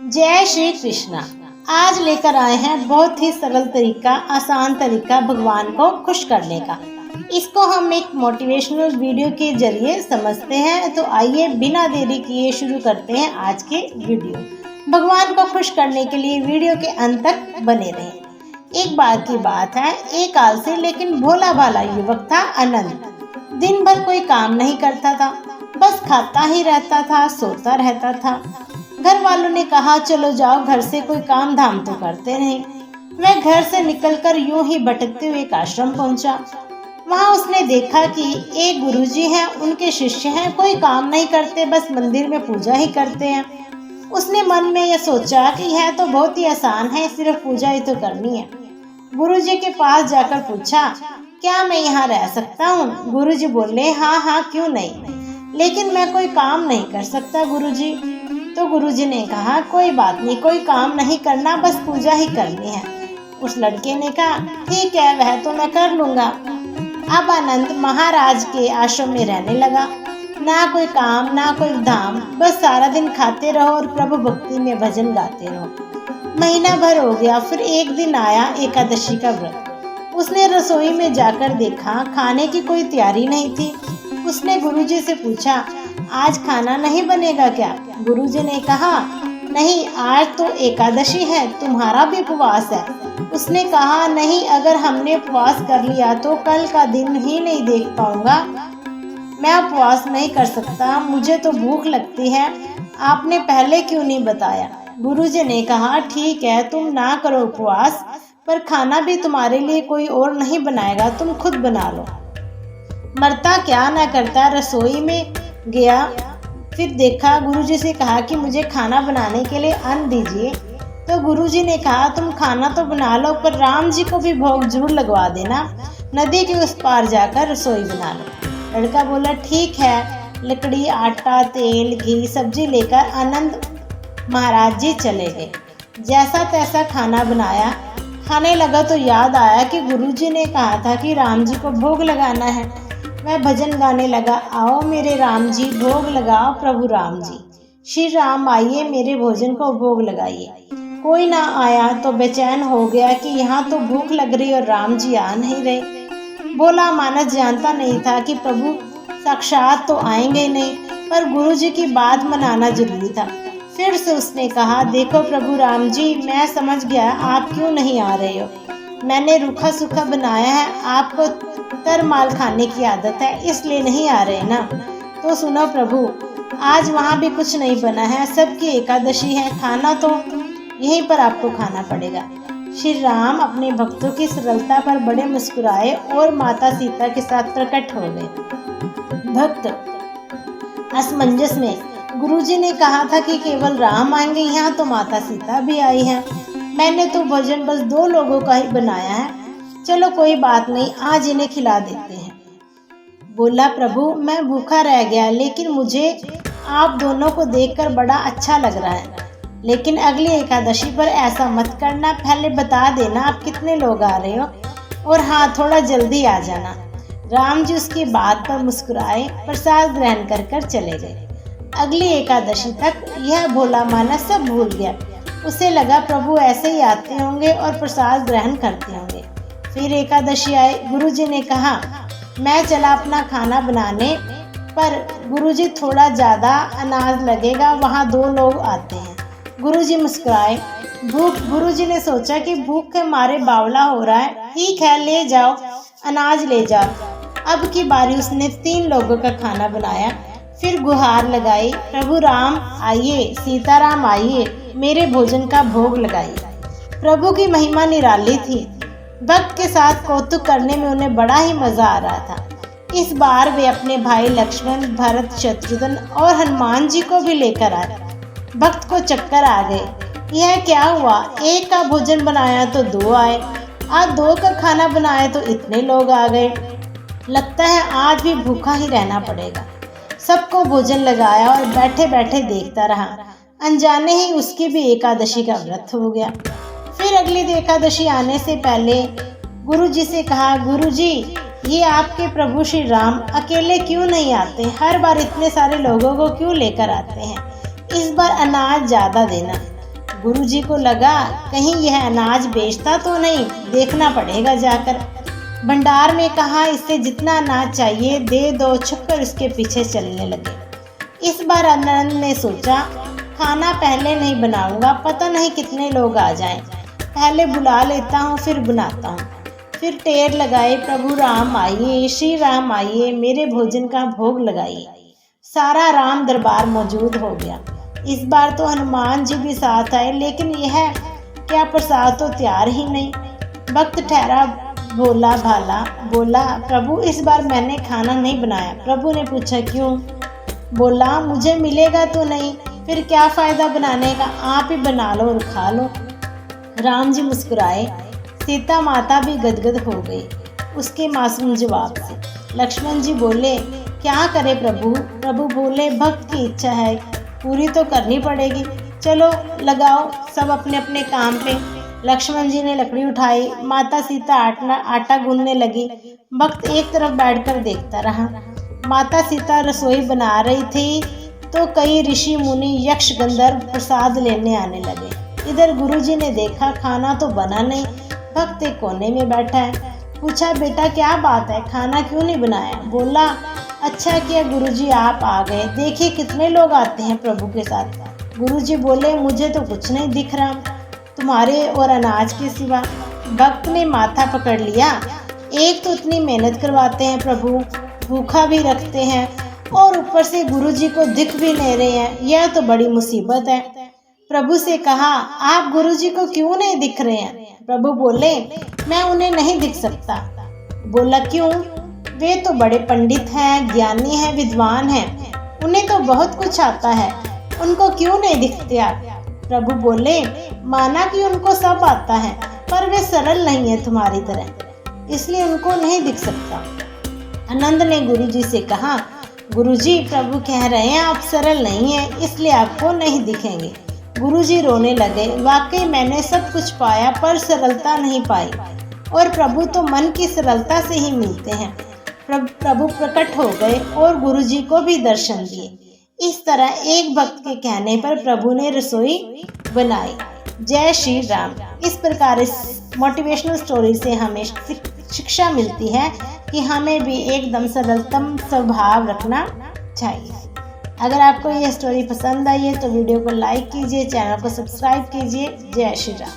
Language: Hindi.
जय श्री कृष्णा। आज लेकर आए हैं बहुत ही सरल तरीका, आसान तरीका भगवान को खुश करने का। इसको हम एक मोटिवेशनल वीडियो के जरिए समझते हैं। तो आइए बिना देरी किए शुरू करते हैं आज के वीडियो। भगवान को खुश करने के लिए वीडियो के अंत तक बने रहें। एक बार की बात है, एक आलसी लेकिन भोला भाला युवक था आनंद। दिन भर कोई काम नहीं करता था, बस खाता ही रहता था, सोता रहता था। घर वालों ने कहा चलो जाओ घर से कोई काम धाम तो करते रहे। वह घर से निकलकर यूं ही भटकते हुए एक आश्रम पहुंचा। वहां उसने देखा कि एक गुरुजी हैं, उनके शिष्य हैं, कोई काम नहीं करते, बस मंदिर में पूजा ही करते हैं। उसने मन में यह सोचा कि यह तो बहुत ही आसान है, सिर्फ पूजा ही तो करनी है। गुरुजी के पास जाकर पूछा, क्या मैं यहाँ रह सकता हूँ? गुरुजी बोले, हाँ हाँ क्यों नहीं, लेकिन मैं कोई काम नहीं कर सकता गुरुजी। तो गुरुजी ने कहा, कोई बात नहीं, कोई काम नहीं करना, बस पूजा ही करनी है। उस लड़के ने कहा, ठीक है, वह तो मैं कर लूंगा। अब आनंद महाराज के आश्रम में रहने लगा। ना कोई काम ना कोई धाम, बस सारा दिन खाते रहो और प्रभु भक्ति में भजन गाते रहो। महीना भर हो गया, फिर एक दिन आया एकादशी का व्रत। उसने रसोई में जाकर देखा, खाने की कोई तैयारी नहीं थी। उसने गुरुजी से पूछा, आज खाना नहीं बनेगा क्या? गुरुजी ने कहा, नहीं, आज तो एकादशी है, तुम्हारा भी उपवास है। उसने कहा, नहीं, अगर हमने उपवास कर लिया तो कल का दिन ही नहीं देख पाऊंगा। मैं उपवास नहीं कर सकता, मुझे तो भूख लगती है। आपने पहले क्यों नहीं बताया? गुरुजी ने कहा, ठीक है, तुम ना करो उपवास, पर खाना भी तुम्हारे लिए कोई और नहीं बनाएगा, तुम खुद बना लो। मरता क्या ना करता, रसोई में गया। फिर देखा, गुरुजी से कहा कि मुझे खाना बनाने के लिए अन्न दीजिए। तो गुरुजी ने कहा, तुम खाना तो बना लो, पर राम जी को भी भोग जरूर लगवा देना। नदी के उस पार जाकर रसोई बना लो। लड़का बोला, ठीक है। लकड़ी, आटा, तेल, घी, सब्जी लेकर आनंद महाराज जी चले गए। जैसा तैसा खाना बनाया, खाने लगा तो याद आया कि गुरुजी ने कहा था कि राम जी को भोग लगाना है। वह भजन गाने लगा, आओ मेरे राम जी, भोग लगाओ प्रभु राम जी। श्री राम आइए, मेरे भोजन को भोग लगाइए। कोई ना आया तो बेचैन हो गया कि यहाँ तो भूख लग रही और राम जी आ नहीं रहे। भोला मानस जानता नहीं था कि प्रभु साक्षात तो आएंगे नहीं, पर गुरुजी की बात मनाना जरूरी था। फिर से उसने कहा, देखो प्रभु राम जी, मैं समझ गया आप क्यों नहीं आ रहे हो। मैंने रूखा सूखा बनाया है, आपको तर माल खाने की आदत है, इसलिए नहीं आ रहे ना। तो सुनो प्रभु, आज वहाँ भी कुछ नहीं बना है, सबकी एकादशी है, खाना तो यहीं पर आपको खाना पड़ेगा। श्री राम अपने भक्तों की सरलता पर बड़े मुस्कुराए और माता सीता के साथ प्रकट हो गए। भक्त असमंजस में गुरुजी ने कहा था कि केवल राम आएंगे, यहाँ तो माता सीता भी आई है। मैंने तो भोजन बस 2 लोगों का ही बनाया है, चलो कोई बात नहीं, आज इन्हें खिला देते हैं। बोला, प्रभु मैं भूखा रह गया, लेकिन मुझे आप दोनों को देखकर बड़ा अच्छा लग रहा है। लेकिन अगली एकादशी पर ऐसा मत करना, पहले बता देना आप कितने लोग आ रहे हो, और हाँ, थोड़ा जल्दी आ जाना। राम जी उसकी बात पर मुस्कुराए, प्रसाद ग्रहण कर कर चले गए। अगली एकादशी तक यह भोला मानस सब भूल गया। उसे लगा प्रभु ऐसे ही आते होंगे और प्रसाद ग्रहण करते होंगे। फिर एकादशी आई। गुरुजी ने कहा, मैं चला अपना खाना बनाने, पर गुरुजी थोड़ा ज़्यादा अनाज लगेगा, वहाँ 2 लोग आते हैं। गुरुजी मुस्कुराए। गुरुजी ने सोचा कि भूख के मारे बावला हो रहा है, ठीक है, ले जाओ, अनाज ले जाओ। अब की बारी उसने 3 लोगों का खाना बनाया। फिर गुहार लगाई, प्रभु राम आइए, सीताराम आइए, मेरे भोजन का भोग लगाइए। प्रभु की महिमा निराली थी। भक्त के साथ कौतुक करने में उन्हें बड़ा ही मजा आ रहा था। इस बार वे अपने भाई लक्ष्मण, भरत, शत्रुघ्न और हनुमान जी को भी लेकर आए। भक्त को चक्कर आ गए। यह क्या हुआ, एक का भोजन बनाया तो 2 आए, आज 2 का खाना बनाया तो इतने लोग आ गए। लगता है आज भी भूखा ही रहना पड़ेगा। सबको भोजन लगाया और बैठे बैठे देखता रहा। अनजाने ही उसकी भी एकादशी का व्रत हो गया। फिर अगली एकादशी आने से पहले गुरुजी से कहा, गुरुजी, ये आपके प्रभु श्री राम अकेले क्यों नहीं आते, हर बार इतने सारे लोगों को क्यों लेकर आते हैं, इस बार अनाज ज़्यादा देना। गुरुजी को लगा कहीं यह अनाज बेचता तो नहीं, देखना पड़ेगा जाकर। भंडार में कहा इससे जितना अनाज चाहिए दे दो, छुपकर उसके पीछे चलने लगे। इस बार आनंद ने सोचा खाना पहले नहीं बनाऊंगा, पता नहीं कितने लोग आ जाएं। पहले बुला लेता हूँ फिर बनाता हूँ। फिर टेर लगाए, प्रभु राम आइए, श्री राम आइए, मेरे भोजन का भोग लगाइए। सारा राम दरबार मौजूद हो गया। इस बार तो हनुमान जी भी साथ आए, लेकिन यह क्या प्रसाद तो तैयार ही नहीं। भक्त ठहरा भोला भाला, बोला प्रभु इस बार मैंने खाना नहीं बनाया। प्रभु ने पूछा क्यों? बोला मुझे मिलेगा तो नहीं, फिर क्या फायदा बनाने का, आप ही बना लो और खा लो। राम जी मुस्कुराए, सीता माता भी गदगद हो गई उसके मासूम जवाब से। लक्ष्मण जी बोले क्या करे प्रभु? प्रभु बोले भक्त की इच्छा है, पूरी तो करनी पड़ेगी, चलो लगाओ सब अपने अपने काम पे। लक्ष्मण जी ने लकड़ी उठाई, माता सीता आटा गूंदने लगी। भक्त एक तरफ बैठकर देखता रहा। माता सीता रसोई बना रही थी तो कई ऋषि मुनि यक्ष गंधर्व प्रसाद लेने आने लगे। इधर गुरुजी ने देखा खाना तो बना नहीं, भक्त एक कोने में बैठा है। पूछा बेटा क्या बात है, खाना क्यों नहीं बनाया? बोला अच्छा किया गुरुजी आप आ गए, देखिए कितने लोग आते हैं प्रभु के साथ। गुरुजी बोले मुझे तो कुछ नहीं दिख रहा तुम्हारे और अनाज के सिवा। भक्त ने माथा पकड़ लिया, एक तो इतनी मेहनत करवाते हैं प्रभु, भूखा भी रखते हैं और ऊपर से गुरुजी को दिख भी नहीं रहे हैं, यह तो बड़ी मुसीबत है। प्रभु से कहा आप गुरुजी को क्यों नहीं दिख रहे हैं? प्रभु बोले मैं उन्हें नहीं दिख सकता। बोला क्यों? वे तो बड़े पंडित हैं, ज्ञानी हैं, विद्वान हैं, उन्हें तो बहुत कुछ आता है, उनको क्यों नहीं दिखते आप? प्रभु बोले माना कि उनको सब आता है, पर वे सरल नहीं है तुम्हारी तरह, इसलिए उनको नहीं दिख सकता। आनंद ने गुरुजी से कहा गुरुजी प्रभु कह रहे हैं आप सरल नहीं हैं, इसलिए आपको नहीं दिखेंगे। गुरुजी रोने लगे, वाकई मैंने सब कुछ पाया पर सरलता नहीं पाई, और प्रभु तो मन की सरलता से ही मिलते हैं। प्रभु प्रकट हो गए और गुरुजी को भी दर्शन दिए। इस तरह एक भक्त के कहने पर प्रभु ने रसोई बनाई। जय श्री राम। इस प्रकार इस मोटिवेशनल स्टोरी से हमें शिक्षा मिलती है कि हमें भी एकदम सरलतम स्वभाव रखना चाहिए। अगर आपको यह स्टोरी पसंद आई है तो वीडियो को लाइक कीजिए, चैनल को सब्सक्राइब कीजिए। जय श्री राम।